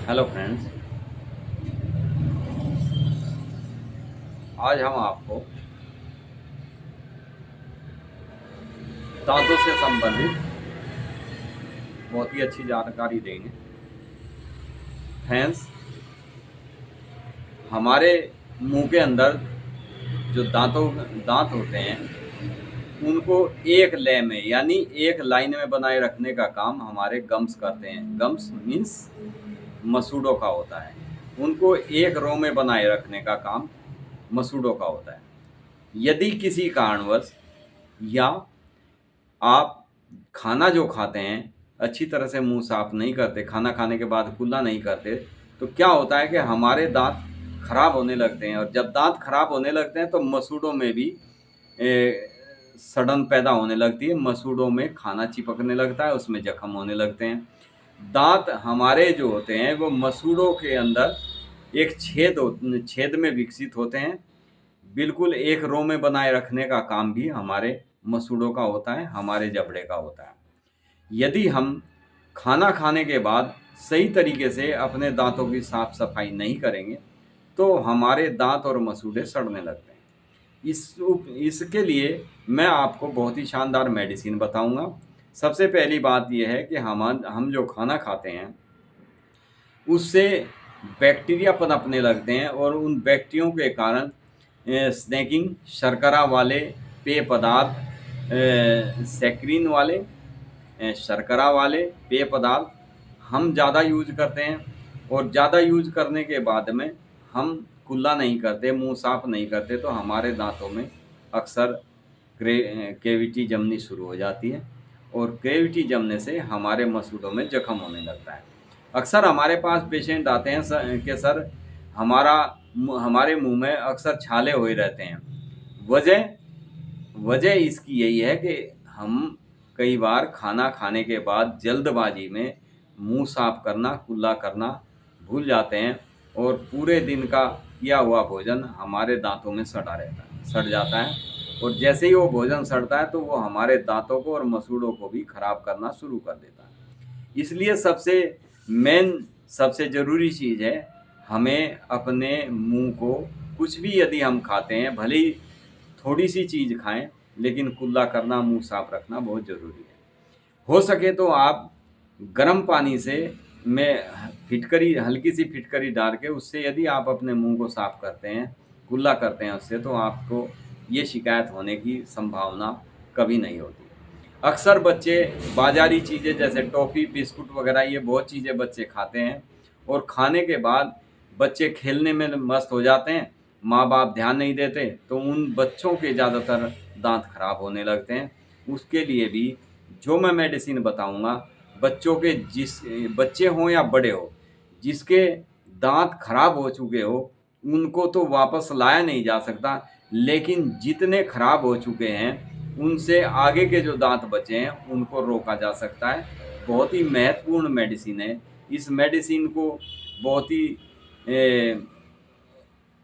Hello friends. आज हम आपको दांतों से संबंधित बहुत ही अच्छी जानकारी देंगे। फ्रेंड्स, हमारे मुंह के अंदर जो दांत होते हैं उनको एक ले में यानी एक लाइन में बनाए रखने का काम हमारे गम्स करते हैं। गम्स मीन्स मसूड़ों का होता है। उनको एक रो में बनाए रखने का काम मसूड़ों का होता है। यदि किसी कारणवश या आप खाना जो खाते हैं अच्छी तरह से मुंह साफ नहीं करते, खाना खाने के बाद कुल्ला नहीं करते, तो क्या होता है कि हमारे दांत खराब होने लगते हैं। और जब दांत खराब होने लगते हैं तो मसूड़ों में भी सड़न पैदा होने लगती है। मसूड़ों में खाना चिपकने लगता है, उसमें जख्म होने लगते हैं। दांत हमारे जो होते हैं वो मसूड़ों के अंदर एक छेद में विकसित होते हैं। बिल्कुल एक रो में बनाए रखने का काम भी हमारे मसूड़ों का होता है, हमारे जबड़े का होता है। यदि हम खाना खाने के बाद सही तरीके से अपने दांतों की साफ सफाई नहीं करेंगे तो हमारे दांत और मसूड़े सड़ने लगते हैं। इसके लिए मैं आपको बहुत ही शानदार मेडिसिन बताऊंगा। सबसे पहली बात यह है कि हम जो खाना खाते हैं उससे बैक्टीरिया पनपने लगते हैं और उन बैक्टीरियों के कारण स्नैकिंग, शर्करा वाले पेय पदार्थ, सैक्रीन वाले, शर्करा वाले पेय पदार्थ हम ज़्यादा यूज करते हैं। और ज़्यादा यूज करने के बाद में हम कुल्ला नहीं करते, मुंह साफ नहीं करते, तो हमारे दांतों में अक्सर कैविटी जमनी शुरू हो जाती है। और कैविटी जमने से हमारे मसूड़ों में जख्म होने लगता है। अक्सर हमारे पास पेशेंट आते हैं कि सर हमारे मुंह में अक्सर छाले हुए रहते हैं। वजह वजह इसकी यही है कि हम कई बार खाना खाने के बाद जल्दबाजी में मुंह साफ करना, कुल्ला करना भूल जाते हैं और पूरे दिन का किया हुआ भोजन हमारे दांतों में सड़ जाता है। और जैसे ही वो भोजन सड़ता है तो वो हमारे दांतों को और मसूड़ों को भी खराब करना शुरू कर देता है। इसलिए सबसे ज़रूरी चीज़ है, हमें अपने मुंह को कुछ भी यदि हम खाते हैं, भले ही थोड़ी सी चीज़ खाएं, लेकिन कुल्ला करना, मुंह साफ रखना बहुत ज़रूरी है। हो सके तो आप गर्म पानी से हल्की सी फिटकरी डाल के उससे यदि आप अपने मुंह को साफ करते हैं, कुल्ला करते हैं उससे, तो आपको ये शिकायत होने की संभावना कभी नहीं होती। अक्सर बच्चे बाज़ारी चीज़ें जैसे टॉफ़ी, बिस्कुट वगैरह ये बहुत चीज़ें बच्चे खाते हैं और खाने के बाद बच्चे खेलने में मस्त हो जाते हैं, माँ बाप ध्यान नहीं देते, तो उन बच्चों के ज़्यादातर दांत खराब होने लगते हैं। उसके लिए भी जो मैं मेडिसिन बताऊंगा, जिस बच्चे हों या बड़े हो, जिसके दांत खराब हो चुके हो उनको तो वापस लाया नहीं जा सकता, लेकिन जितने खराब हो चुके हैं उनसे आगे के जो दांत बचे हैं उनको रोका जा सकता है। बहुत ही महत्वपूर्ण मेडिसिन है। इस मेडिसिन को बहुत ही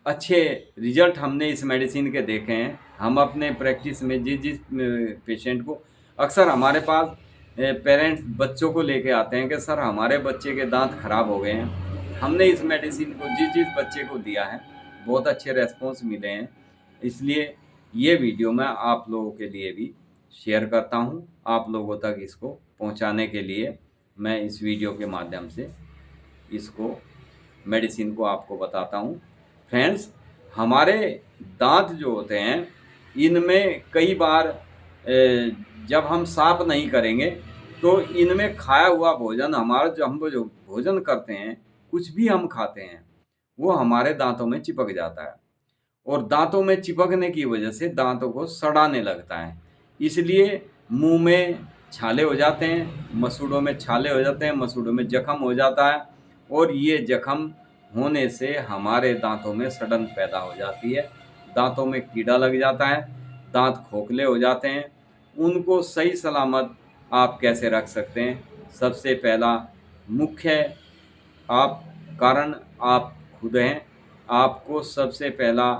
अच्छे रिजल्ट हमने इस मेडिसिन के देखे हैं। हम अपने प्रैक्टिस में जिस पेशेंट को, अक्सर हमारे पास पेरेंट्स बच्चों को लेके आते हैं कि सर हमारे बच्चे के दांत खराब हो गए हैं, हमने इस मेडिसिन को जिस बच्चे को दिया है बहुत अच्छे रेस्पॉन्स मिले हैं। इसलिए ये वीडियो मैं आप लोगों के लिए भी शेयर करता हूँ। आप लोगों तक इसको पहुँचाने के लिए मैं इस वीडियो के माध्यम से इसको मेडिसिन को आपको बताता हूँ। फ्रेंड्स, हमारे दांत जो होते हैं इनमें कई बार जब हम साफ नहीं करेंगे तो इनमें खाया हुआ भोजन, हम जो भोजन करते हैं, कुछ भी हम खाते हैं, वो हमारे दांतों में चिपक जाता है और दांतों में चिपकने की वजह से दांतों को सड़ाने लगता है। इसलिए मुंह में छाले हो जाते हैं, मसूड़ों में छाले हो जाते हैं, मसूड़ों में जख्म हो जाता है और ये जख्म होने से हमारे दांतों में सड़न पैदा हो जाती है, दांतों में कीड़ा लग जाता है, दांत खोखले हो जाते हैं। उनको सही सलामत आप कैसे रख सकते हैं? सबसे पहला मुख्य आप कारण आप खुद हैं। आपको सबसे पहला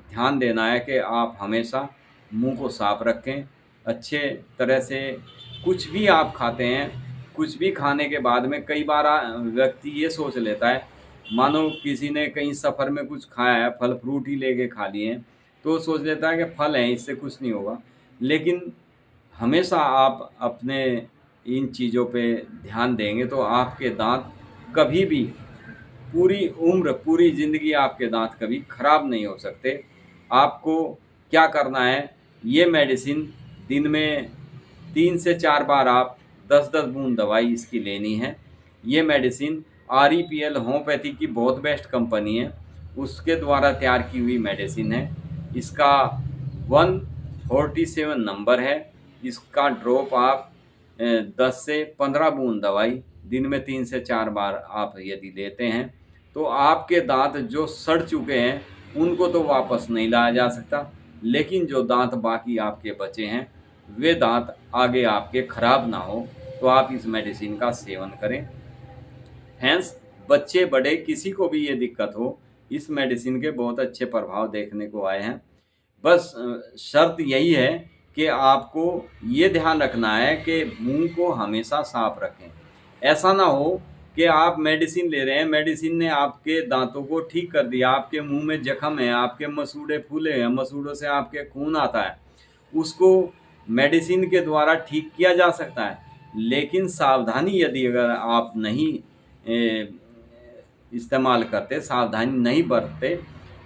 ध्यान देना है कि आप हमेशा मुंह को साफ रखें अच्छे तरह से। कुछ भी आप खाते हैं कुछ भी खाने के बाद में कई बार व्यक्ति ये सोच लेता है, मानो किसी ने कहीं सफ़र में कुछ खाया है, फल फ्रूट ही लेके खा लिए हैं, तो वो सोच लेता है कि फल हैं, इससे कुछ नहीं होगा। लेकिन हमेशा आप अपने इन चीज़ों पे ध्यान देंगे तो आपके दाँत कभी भी पूरी उम्र, पूरी ज़िंदगी आपके दाँत कभी खराब नहीं हो सकते। आपको क्या करना है, ये मेडिसिन दिन में 3 से 4 बार आप 10-10 बूंद दवाई इसकी लेनी है। ये मेडिसिन आरईपीएल होम्योपैथी की बहुत बेस्ट कंपनी है, उसके द्वारा तैयार की हुई मेडिसिन है। इसका 147 नंबर है। इसका ड्रॉप आप 10 से 15 बूंद दवाई दिन में 3 से 4 बार आप यदि लेते हैं, तो आपके दाँत जो सड़ चुके हैं, उनको तो वापस नहीं लाया जा सकता, लेकिन जो दाँत बाकी आपके बचे हैं, वे दाँत आगे आपके खराब ना हो, तो आप इस मेडिसिन का सेवन करें। हैंस बच्चे बड़े किसी को भी ये दिक्कत हो, इस मेडिसिन के बहुत अच्छे प्रभाव देखने को आए हैं। बस शर्त यही है कि आपको ये ध्यान रखना है कि मुंह को हमेशा साफ रखें। ऐसा ना हो कि आप मेडिसिन ले रहे हैं, मेडिसिन ने आपके दांतों को ठीक कर दिया, आपके मुंह में जख्म है, आपके मसूड़े फूले हैं, मसूड़ों से आपके खून आता है, उसको मेडिसिन के द्वारा ठीक किया जा सकता है। लेकिन सावधानी यदि अगर आप नहीं इस्तेमाल करते, सावधानी नहीं बरतते,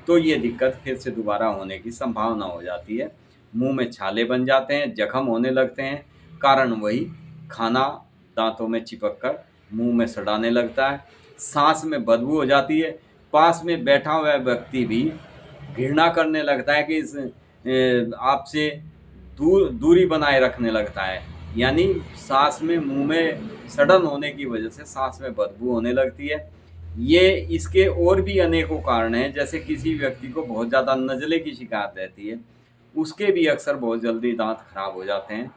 तो ये दिक्कत फिर से दोबारा होने की संभावना हो जाती है। मुंह में छाले बन जाते हैं, जख्म होने लगते हैं, कारण वही खाना दांतों में चिपक कर मुंह में सड़ाने लगता है, सांस में बदबू हो जाती है, पास में बैठा हुआ व्यक्ति भी घृणा करने लगता है कि आपसे दूरी बनाए रखने लगता है। यानी सांस में, मुंह में सड़न होने की वजह से सांस में बदबू होने लगती है। ये इसके और भी अनेकों कारण हैं, जैसे किसी व्यक्ति को बहुत ज़्यादा नज़ले की शिकायत रहती है, उसके भी अक्सर बहुत जल्दी दांत खराब हो जाते हैं।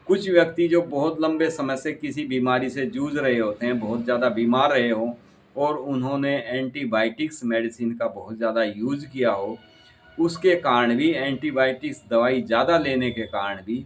कुछ व्यक्ति जो बहुत लंबे समय से किसी बीमारी से जूझ रहे होते हैं, बहुत ज़्यादा बीमार रहे हों और उन्होंने एंटीबायोटिक्स मेडिसिन का बहुत ज़्यादा यूज़ किया हो, उसके कारण भी, एंटीबायोटिक्स दवाई ज़्यादा लेने के कारण भी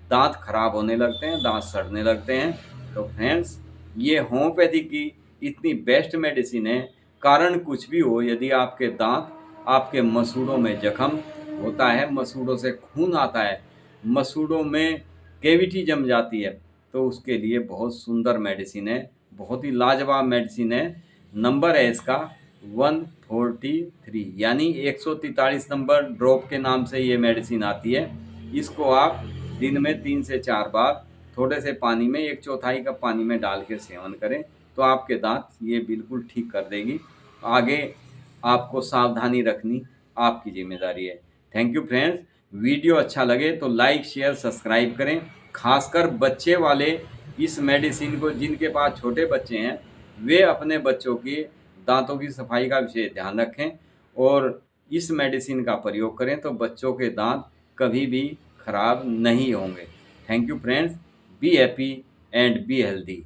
दांत खराब होने लगते हैं, दांत सड़ने लगते हैं। तो फ्रेंड्स, ये होम्योपैथी की इतनी बेस्ट मेडिसिन है, कारण कुछ भी हो, यदि आपके दांत, आपके मसूड़ों में जख्म होता है, मसूड़ों से खून आता है, मसूड़ों में कैविटी जम जाती है, तो उसके लिए बहुत सुंदर मेडिसिन है, बहुत ही लाजवाब मेडिसिन है। नंबर है इसका 143, यानी 143 नंबर ड्रॉप के नाम से ये मेडिसिन आती है। इसको आप दिन में 3 से 4 बार थोड़े से पानी में, 1/4 कप पानी में डाल के सेवन करें, तो आपके दांत ये बिल्कुल ठीक कर देगी। आगे आपको सावधानी रखनी आपकी जिम्मेदारी है। Thank you friends. वीडियो अच्छा लगे तो लाइक, शेयर, सब्सक्राइब करें। खासकर बच्चे वाले इस मेडिसिन को, जिनके पास छोटे बच्चे हैं, वे अपने बच्चों की दांतों की सफाई का विशेष ध्यान रखें और इस मेडिसिन का प्रयोग करें, तो बच्चों के दांत कभी भी खराब नहीं होंगे। Thank you friends. Be happy and be healthy.